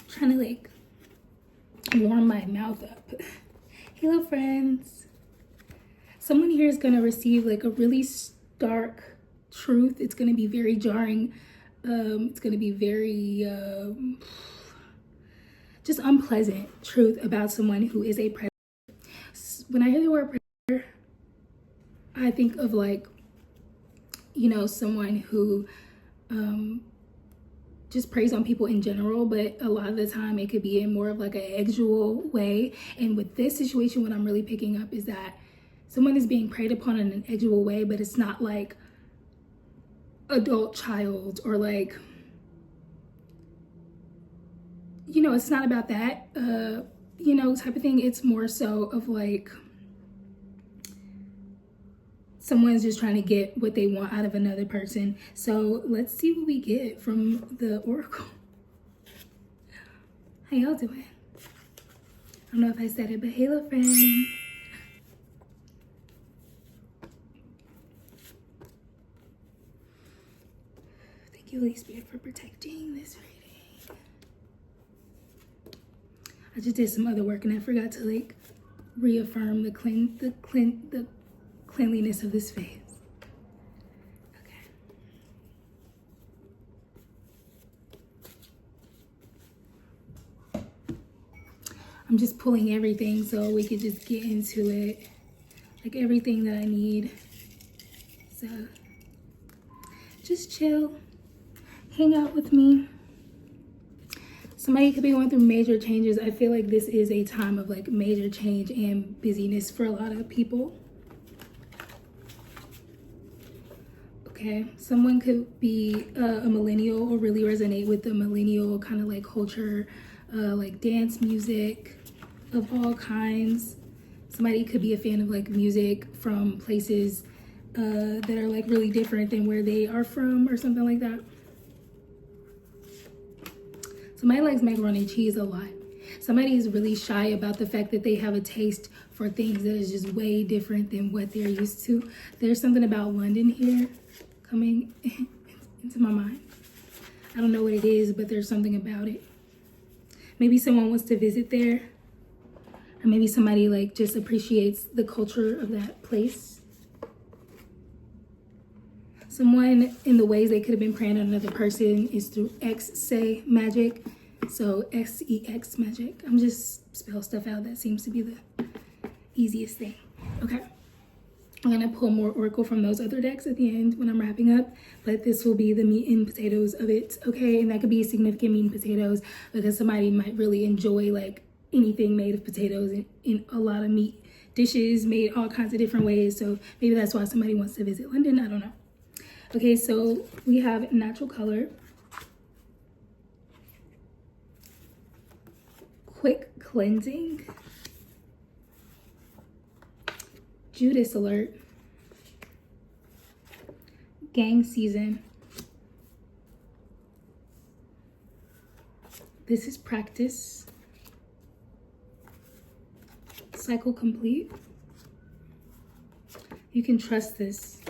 Trying to like warm my mouth up. Hello friends. Someone here is going to receive like a really stark truth. It's going to be very jarring. It's going to be very just unpleasant truth about someone who is a predator. When I hear the word predator, I think of like, you know, someone who just preys on people in general, but a lot of the time it could be in more of like an sexual way. And with this situation, what I'm really picking up is that someone is being preyed upon in an sexual way, but it's not like adult child or like, you know, it's not about that, you know, type of thing. It's more so of like, someone's just trying to get what they want out of another person. So let's see what we get from the oracle. How y'all doing? I don't know if I said it, but hello friend. Thank you, Holy Spirit, for protecting this reading. I just did some other work and I forgot to like reaffirm the cleanliness of this face. Okay. I'm just pulling everything so we could just get into it. Like everything that I need. So just chill. Hang out with me. Somebody could be going through major changes. I feel like this is a time of like major change and busyness for a lot of people. Okay, someone could be a millennial or really resonate with the millennial kind of like culture, like dance music of all kinds. Somebody could be a fan of like music from places that are like really different than where they are from or something like that. Somebody likes macaroni and cheese a lot. Somebody is really shy about the fact that they have a taste for things that is just way different than what they're used to. There's something about London here coming into my mind. I don't know what it is, but there's something about it. Maybe someone wants to visit there, or maybe somebody like just appreciates the culture of that place. Someone in the ways they could have been praying on another person is through X-say magic. So X-E-X magic. I'm just spell stuff out. That seems to be the easiest thing. Okay. I'm going to pull more oracle from those other decks at the end when I'm wrapping up. But this will be the meat and potatoes of it. Okay. And that could be significant meat and potatoes because somebody might really enjoy like anything made of potatoes and in a lot of meat dishes made all kinds of different ways. So maybe that's why somebody wants to visit London. I don't know. Okay, so we have natural color, quick cleansing, Judas alert, gang season, this is practice, cycle complete, you can trust this.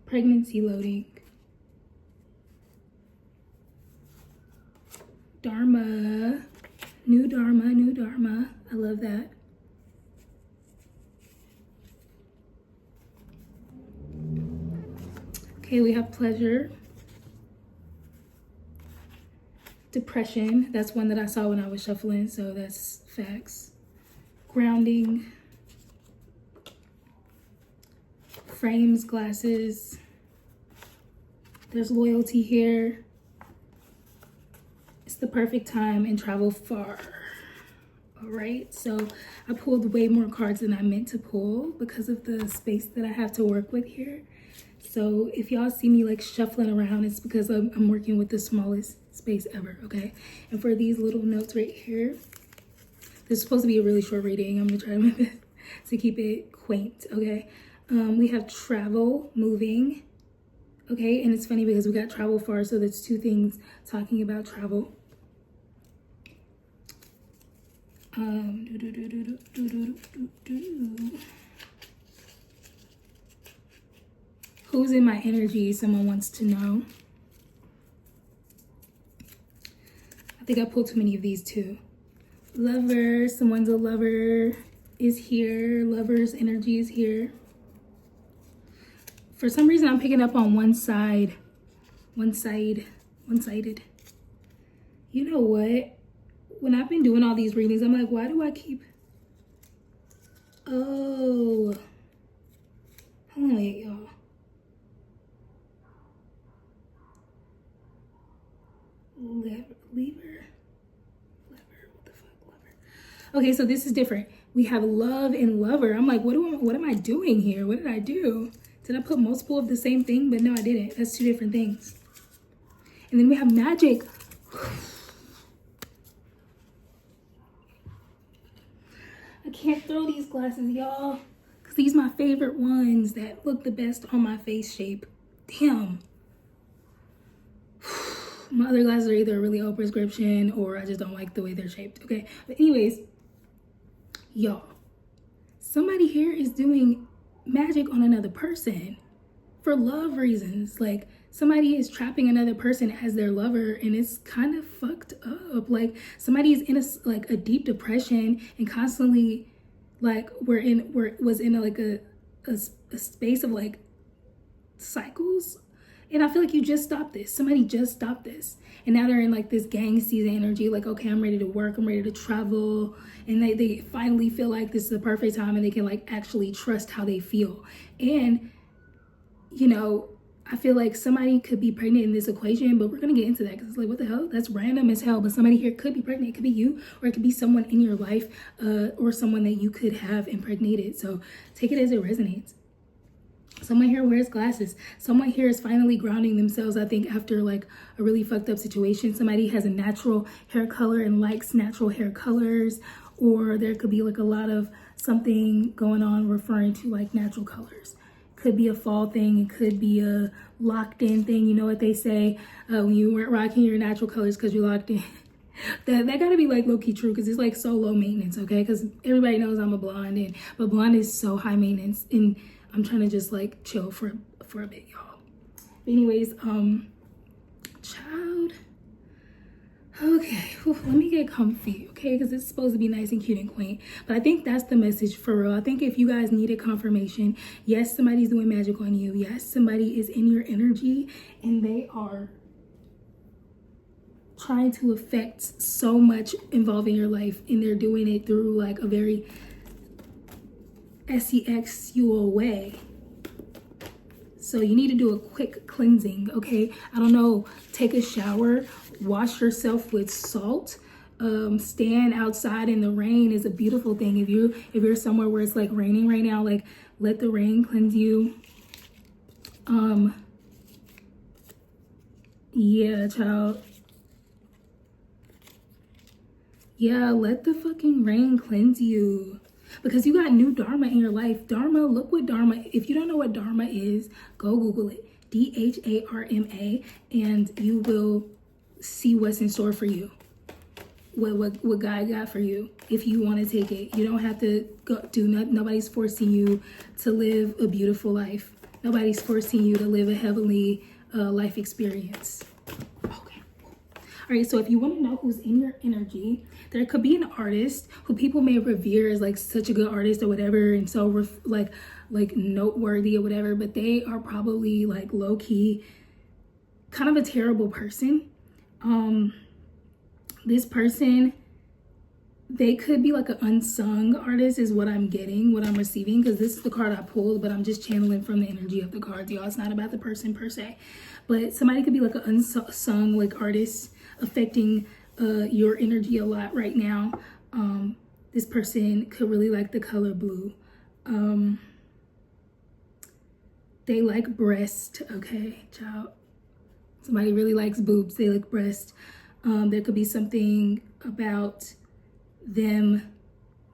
Pregnancy loading. Dharma. New Dharma, new Dharma. I love that. Okay, we have pleasure. Depression. That's one that I saw when I was shuffling, so that's facts. Grounding. Frames, glasses. There's loyalty here. It's the perfect time and travel far. All right, so I pulled way more cards than I meant to pull because of the space that I have to work with here. So if y'all see me like shuffling around, it's because I'm working with the smallest space ever, okay? And for these little notes right here, this is supposed to be a really short reading. I'm gonna try my best to keep it quaint, okay? We have travel, moving, okay? And it's funny because we got travel far, so that's two things talking about travel. Who's in my energy? Someone wants to know. I think I pulled too many of these too. Lover, someone's a lover is here. Lover's energy is here. For some reason, I'm picking up on one side. One-sided. You know what? When I've been doing all these readings, I'm like, why do I keep... Oh. Hold on, wait, y'all. Lever? What the fuck, lover? Okay, so this is different. We have love and lover. I'm like, what am I doing here? What did I do? Did I put multiple of the same thing? But no, I didn't. That's two different things. And then we have magic. I can't throw these glasses, y'all, because these are my favorite ones that look the best on my face shape. Damn. My other glasses are either really old prescription or I just don't like the way they're shaped. Okay, but anyways, y'all, somebody here is doing magic on another person for love reasons. Like, somebody is trapping another person as their lover, and it's kind of fucked up. Like, somebody is in a deep depression and constantly like was in a space of like cycles. And I feel like you just stopped this. Somebody just stopped this. And now they're in like this gang season energy. Like, okay, I'm ready to work. I'm ready to travel. And they finally feel like this is the perfect time and they can like actually trust how they feel. And, you know, I feel like somebody could be pregnant in this equation, but we're going to get into that because it's like, what the hell? That's random as hell. But somebody here could be pregnant. It could be you, or it could be someone in your life, or someone that you could have impregnated. So take it as it resonates. Someone here wears glasses. Someone here is finally grounding themselves, I think, after like a really fucked up situation. Somebody has a natural hair color and likes natural hair colors, or there could be like a lot of something going on referring to like natural colors. Could be a fall thing. It could be a locked in thing. You know what they say when you weren't rocking your natural colors because you're locked in. that gotta be like low-key true because it's like so low maintenance, okay? Because everybody knows I'm a blonde, but blonde is so high maintenance, and I'm trying to just like chill for a bit, y'all. But anyways, child. Okay, let me get comfy, okay? Because it's supposed to be nice and cute and quaint. But I think that's the message for real. I think if you guys needed confirmation, yes, somebody's doing magic on you. Yes, somebody is in your energy and they are trying to affect so much involving your life, and they're doing it through like a very sexual way. So you need to do a quick cleansing, okay? I don't know, take a shower, wash yourself with salt. Stand outside in the rain is a beautiful thing. If you're somewhere where it's like raining right now, like let the rain cleanse you. Yeah, child. Yeah, let the fucking rain cleanse you. Because you got new Dharma in your life. Dharma, look what Dharma, if you don't know what Dharma is, go Google it. DHARMA, and you will see what's in store for you. What God got for you if you want to take it. You don't have to nobody's forcing you to live a beautiful life. Nobody's forcing you to live a heavenly life experience. Okay. All right, so if you want to know who's in your energy, there could be an artist who people may revere as like such a good artist or whatever, and so like noteworthy or whatever, but they are probably like low-key kind of a terrible person. This person, they could be like an unsung artist is what I'm getting, what I'm receiving, because this is the card I pulled, but I'm just channeling from the energy of the cards, y'all. It's not about the person per se, but somebody could be like an unsung like artist affecting your energy a lot right now. This person could really like the color blue. They like breast, okay, child. Somebody really likes boobs, they like breast. There could be something about them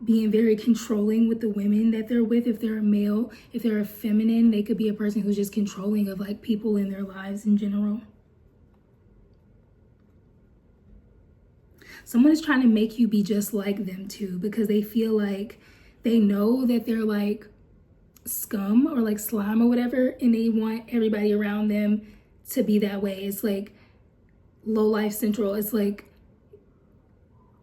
being very controlling with the women that they're with. If they're a male, if they're a feminine, they could be a person who's just controlling of like people in their lives in general. Someone is trying to make you be just like them too, because they feel like they know that they're like scum or like slime or whatever, and they want everybody around them to be that way. It's like low life central. It's like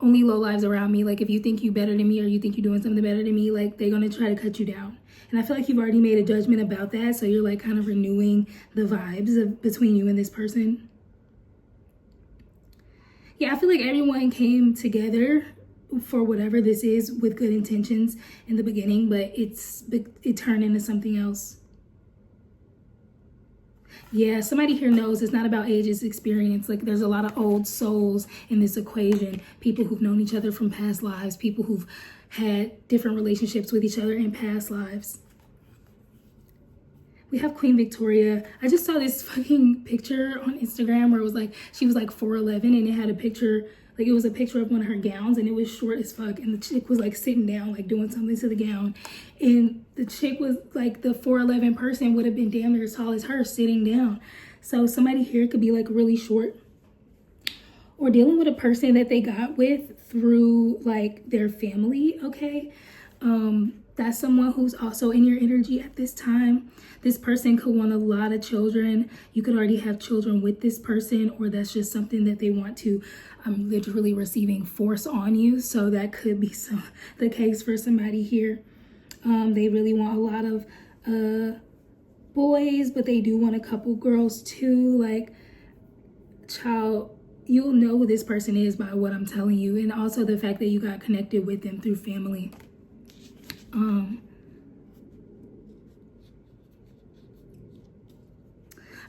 only low lives around me. Like if you think you better than me or you think you're doing something better than me, like they're gonna try to cut you down. And I feel like you've already made a judgment about that, so you're like kind of renewing the vibes between you and this person. Yeah, I feel like everyone came together for whatever this is with good intentions in the beginning, but it turned into something else. Yeah, somebody here knows it's not about age, it's experience. Like there's a lot of old souls in this equation. People who've known each other from past lives. People who've had different relationships with each other in past lives. We have Queen Victoria. I just saw this fucking picture on Instagram where it was like, she was like 4'11", and it had a picture, like it was a picture of one of her gowns, and it was short as fuck, and the chick was like sitting down, like doing something to the gown, and the chick was like, the 4'11" person would have been damn near as tall as her sitting down. So somebody here could be like really short, or dealing with a person that they got with through like their family, okay? That's someone who's also in your energy at this time. This person could want a lot of children. You could already have children with this person, or that's just something that they want to. I'm literally receiving force on you, so that could be the case for somebody here. They really want a lot of boys, but they do want a couple girls too. like child You'll know who this person is by what I'm telling you, and also the fact that you got connected with them through family. I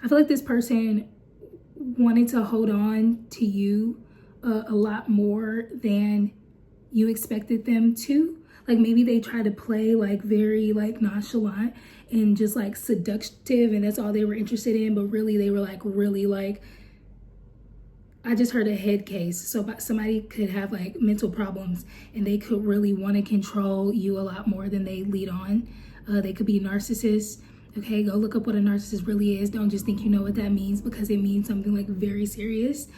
feel like this person wanted to hold on to you a lot more than you expected them to. Like maybe they try to play like very like nonchalant and just like seductive, and that's all they were interested in, but really they were like really like, I just heard a head case. So somebody could have like mental problems, and they could really want to control you a lot more than they lead on. They could be narcissists. Okay, go look up what a narcissist really is. Don't just think you know what that means, because it means something like very serious.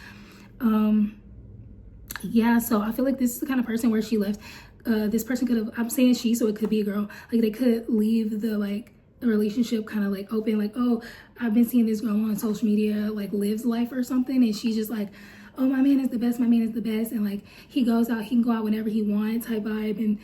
Yeah, so I feel like this is the kind of person where she left. This person could have, I'm saying she, so it could be a girl. Like they could leave the relationship kind of like open, like, oh, I've been seeing this girl on social media like lives life or something, and she's just like, oh, my man is the best, my man is the best, and like he goes out, he can go out whenever he wants type vibe, and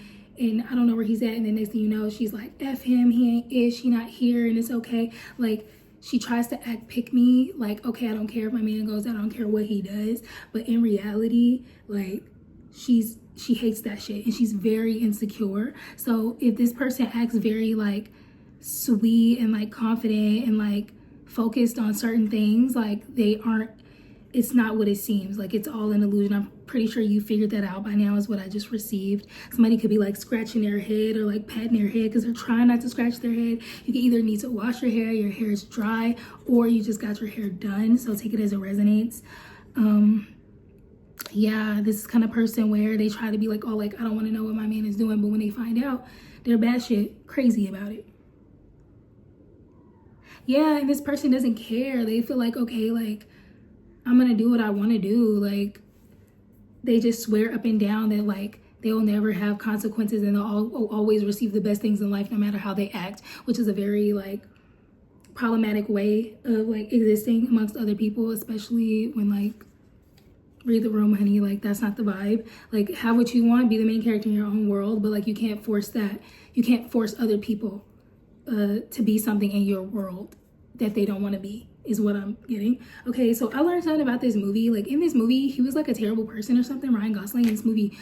I don't know where he's at, and then next thing you know, she's like, F him, he ain't ish, he not here, and it's okay. Like she tries to act pick me, like, okay, I don't care if my man goes out, I don't care what he does, but in reality, like she hates that shit, and she's very insecure. So if this person acts very like sweet and like confident and like focused on certain things, like they aren't, it's not what it seems. Like it's all an illusion. I'm pretty sure you figured that out by now, is what I just received. Somebody could be like scratching their head or like patting their head because they're trying not to scratch their head. You can either need to wash your hair is dry, or you just got your hair done. So take it as it resonates. Yeah, this is kind of person where they try to be like, oh, like I don't want to know what my man is doing, but when they find out, they're batshit crazy about it. Yeah, and this person doesn't care. They feel like, okay, like I'm gonna do what I want to do. Like they just swear up and down that like they'll never have consequences, and they'll always receive the best things in life no matter how they act, which is a very like problematic way of like existing amongst other people, especially when like, read the room, honey. Like that's not the vibe. Like have what you want, be the main character in your own world, but like you can't force that. You can't force other people to be something in your world that they don't want to be, is what I'm getting. Okay, so I learned something about this movie. Like in this movie, he was like a terrible person or something. Ryan Gosling in this movie,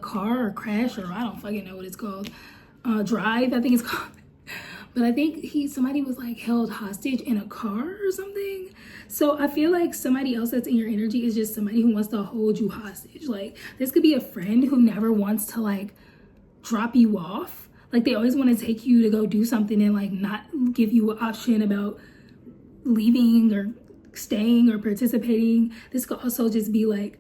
Car or Crash, or I don't fucking know what it's called. Drive, I think it's called. But I think somebody was like held hostage in a car or something. So I feel like somebody else that's in your energy is just somebody who wants to hold you hostage. Like this could be a friend who never wants to like drop you off. Like they always want to take you to go do something and like not give you an option about leaving or staying or participating. This could also just be like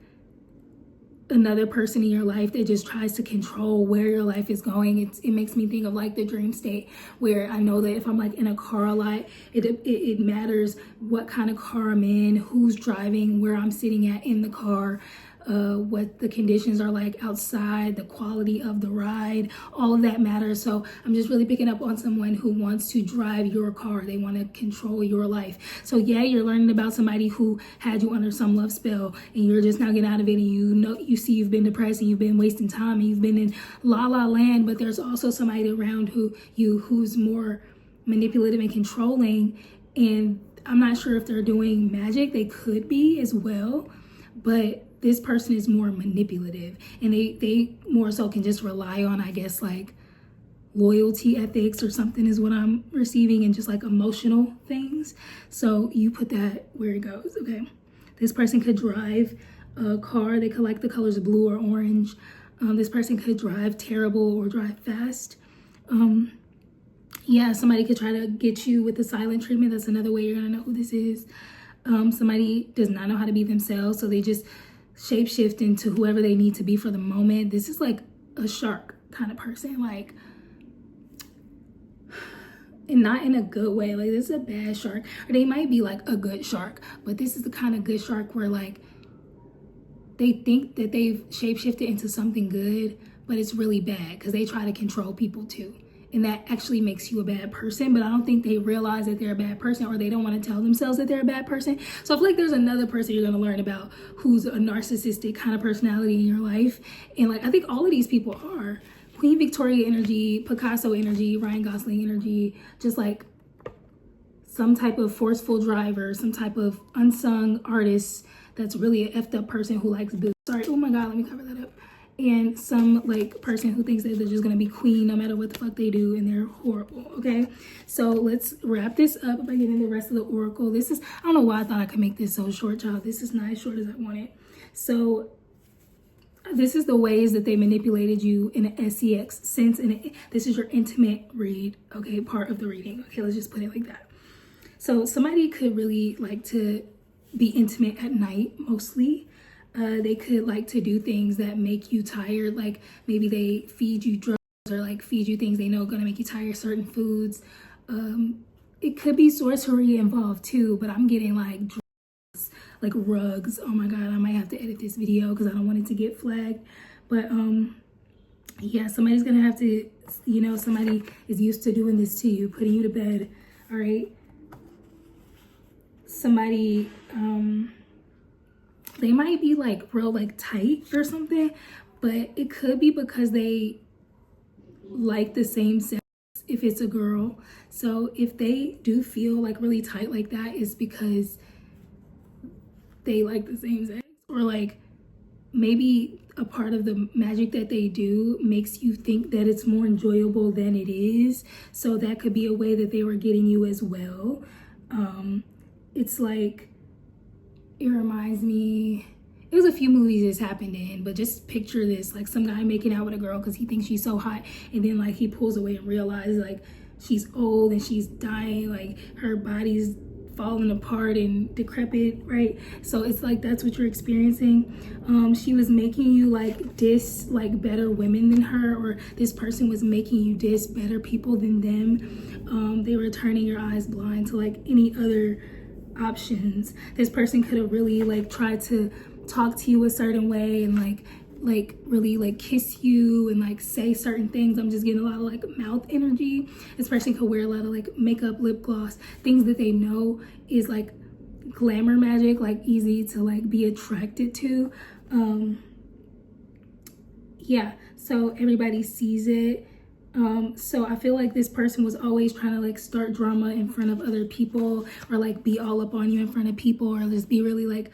another person in your life that just tries to control where your life is going. It makes me think of like the dream state, where I know that if I'm like in a car a lot, it matters what kind of car I'm in, who's driving, where I'm sitting at in the car. what the conditions are like outside, the quality of the ride, all of that matters. So I'm just really picking up on someone who wants to drive your car. They want to control your life. So yeah, you're learning about somebody who had you under some love spell and you're just now getting out of it, and you see you've been depressed and you've been wasting time and you've been in la la land. But there's also somebody around who's more manipulative and controlling, and I'm not sure if they're doing magic. They could be as well, but this person is more manipulative, and they more so can just rely on, I guess, like loyalty ethics or something is what I'm receiving, and just like emotional things. So you put that where it goes. Okay, this person could drive a car. They could like the colors blue or orange. This person could drive terrible or drive fast. Yeah, somebody could try to get you with the silent treatment. That's another way you're gonna know who this is. Somebody does not know how to be themselves, so they just shapeshift into whoever they need to be for the moment. This is like a shark kind of person, like, and not in a good way. Like, this is a bad shark, or they might be like a good shark, but this is the kind of good shark where like they think that they've shapeshifted into something good, but it's really bad because they try to control people too. And that actually makes you a bad person, but I don't think they realize that they're a bad person, or they don't want to tell themselves that they're a bad person. So I feel like there's another person you're going to learn about who's a narcissistic kind of personality in your life. And like, I think all of these people are Queen Victoria energy, Picasso energy, Ryan Gosling energy, just like some type of forceful driver, some type of unsung artist that's really an effed up person who likes booze. Sorry, oh my God, let me cover that up. And some like person who thinks that they're just gonna be queen no matter what the fuck they do, and they're horrible. Okay, so let's wrap this up by getting the rest of the oracle. This is, I don't know why I thought I could make this so short, y'all. This is not as short as I wanted. So this is the ways that they manipulated you in an SEX sense, and this is your intimate read, okay, part of the reading. Okay, let's just put it like that. So somebody could really like to be intimate at night mostly. They could like to do things that make you tired, like maybe they feed you drugs or like feed you things they know are gonna make you tired, certain foods. It could be sorcery involved too, but I'm getting like drugs, like rugs. Oh my God, I might have to edit this video because I don't want it to get flagged. But yeah, somebody's gonna have to, you know, somebody is used to doing this to you, putting you to bed. All right, somebody they might be like real like tight or something, but it could be because they like the same sex if it's a girl. So if they do feel like really tight like that, it's because they like the same sex, or like maybe a part of the magic that they do makes you think that it's more enjoyable than it is. So that could be a way that they were getting you as well. It's like, it reminds me, it was a few movies this happened in, but just picture this, like some guy making out with a girl because he thinks she's so hot, and then like he pulls away and realizes like she's old and she's dying, like her body's falling apart and decrepit, right? So it's like that's what you're experiencing. She was making you like diss like better women than her, or this person was making you diss better people than them. They were turning your eyes blind to like any other options. This person could have really like tried to talk to you a certain way and like really like kiss you and like say certain things. I'm just getting a lot of like mouth energy. This person could wear a lot of like makeup, lip gloss, things that they know is like glamour magic, like easy to like be attracted to. Yeah, so everybody sees it. So I feel like this person was always trying to like start drama in front of other people, or like be all up on you in front of people, or just be really like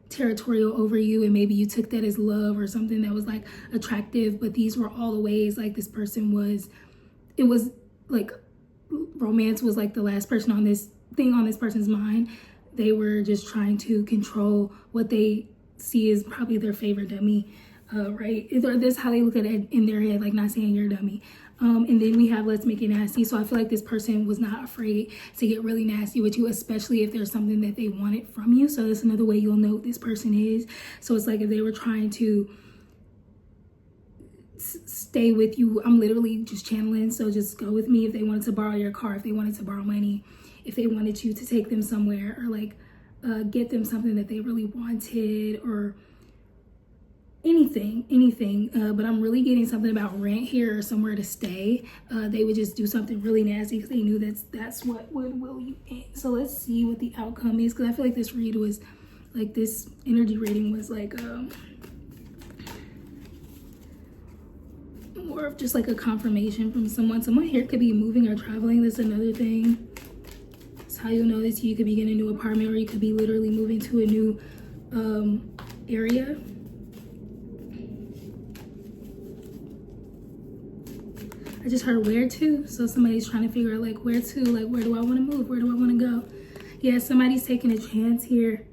territorial over you, and maybe you took that as love or something that was like attractive. But these were all the ways like this person was, it was like romance was like the last person on this thing on this person's mind. They were just trying to control what they see as probably their favorite dummy, right? Or this how they look at it in their head, like not saying you're a dummy. And then we have let's make it nasty. So I feel like this person was not afraid to get really nasty with you, especially if there's something that they wanted from you. So that's another way you'll know who this person is. So it's like if they were trying to stay with you, I'm literally just channeling, so just go with me. If they wanted to borrow your car, if they wanted to borrow money, if they wanted you to take them somewhere, or like get them something that they really wanted, or anything, but I'm really getting something about rent here or somewhere to stay. They would just do something really nasty because they knew that's what would will you in. So let's see what the outcome is, because I feel like this read was like, this energy reading was like more of just like a confirmation from someone here could be moving or traveling. That's another thing. That's how you'll know this. You could be getting a new apartment, or you could be literally moving to a new area. I just heard where to, so somebody's trying to figure out like where to, like where do I want to move, where do I want to go. Yeah, somebody's taking a chance here.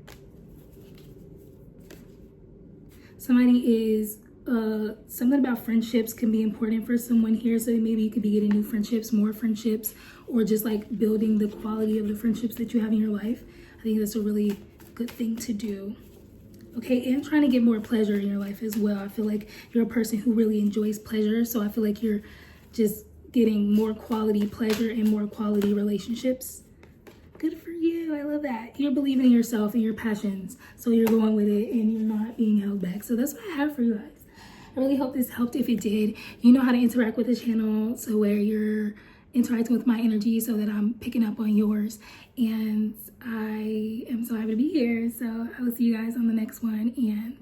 Somebody is something about friendships can be important for someone here, so maybe you could be getting new friendships, more friendships, or just like building the quality of the friendships that you have in your life. I think that's a really good thing to do. Okay, and trying to get more pleasure in your life as well. I feel like you're a person who really enjoys pleasure, so I feel like you're just getting more quality pleasure and more quality relationships. Good for you. I love that. You're believing in yourself and your passions, so you're going with it and you're not being held back. So that's what I have for you guys. I really hope this helped. If it did, you know how to interact with the channel, so where you're interacting with my energy so that I'm picking up on yours. And I am so happy to be here. So I will see you guys on the next one, and